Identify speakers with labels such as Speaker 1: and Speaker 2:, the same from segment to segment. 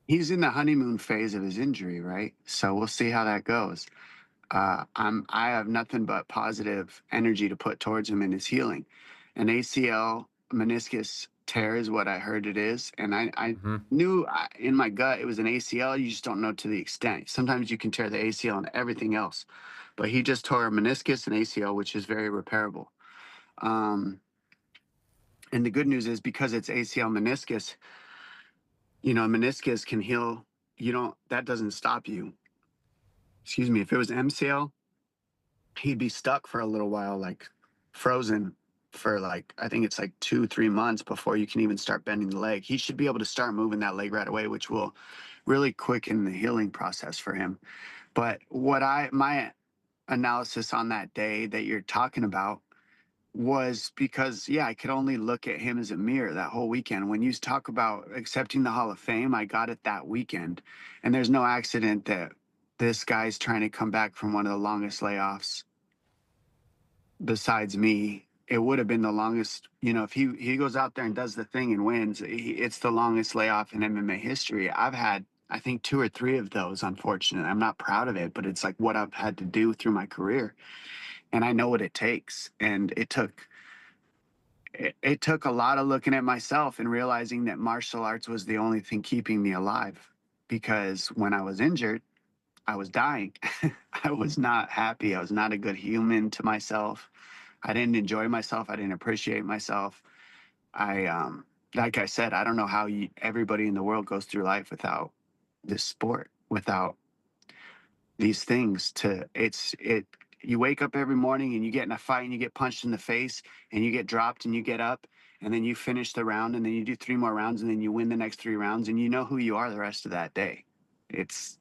Speaker 1: He's in the honeymoon phase of his injury, right? So we'll see how that goes. I have nothing but positive energy to put towards him in his healing. An ACL meniscus tear is what I heard it is, and I
Speaker 2: Mhm.
Speaker 1: knew in my gut it was an ACL. You just don't know to the extent. Sometimes you can tear the ACL and everything else, but he just tore a meniscus and ACL, which is very repairable. Um, and the good news is because it's ACL meniscus, meniscus can heal. You don't. That doesn't stop you. Excuse me. If it was MCL, he'd be stuck for a little while, like frozen for like I think it's like 2 3 months before you can even start bending the leg. He should be able to start moving that leg right away, which will really quicken the healing process for him. But what I my analysis on that day that you're talking about was because yeah, I could only look at him as a mirror that whole weekend. When you talk about accepting the Hall of Fame, I got it that weekend. And there's no accident that this guy's trying to come back from one of the longest layoffs besides me. It would have been the longest, if he goes out there and does the thing and wins, it's the longest layoff in MMA history. I've had, I think, two or three of those, unfortunately. I'm not proud of it, but it's like what I've had to do through my career. And I know what it takes. And it took a lot of looking at myself and realizing that martial arts was the only thing keeping me alive. Because when I was injured, I was dying. I was not happy. I was not a good human to myself. I didn't enjoy myself. I didn't appreciate myself. Like I said, I don't know how everybody in the world goes through life without this sport, without these things. You wake up every morning and you get in a fight and you get punched in the face and you get dropped and you get up and then you finish the round and then you do three more rounds and then you win the next three rounds and you know who you are the rest of that day. It's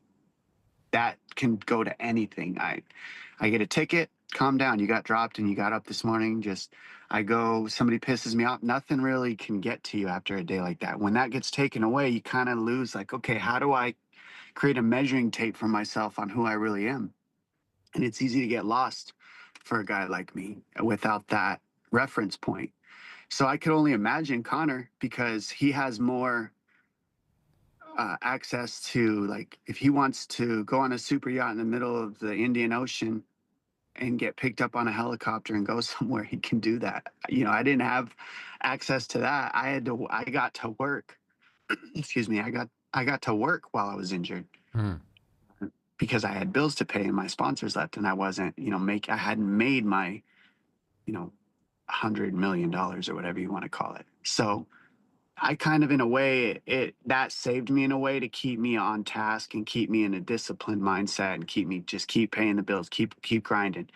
Speaker 1: that can go to anything. I get a ticket, calm down. You got dropped and you got up this morning. Just I go, somebody pisses me off. Nothing really can get to you after a day like that. When that gets taken away, you kind of lose like, okay, how do I create a measuring tape for myself on who I really am? And it's easy to get lost for a guy like me without that reference point. So I could only imagine Connor because he has more access to like if he wants to go on a super yacht in the middle of the Indian Ocean and get picked up on a helicopter and go somewhere, he can do that. I didn't have access to that. I got to work. Excuse me. I got to work while I was injured
Speaker 2: Mm.
Speaker 1: because I had bills to pay and my sponsors left and I wasn't, I hadn't made my, $100 million or whatever you want to call it. So I kind of, in a way, it that saved me in a way to keep me on task and keep me in a disciplined mindset and keep me just keep paying the bills, keep grinding.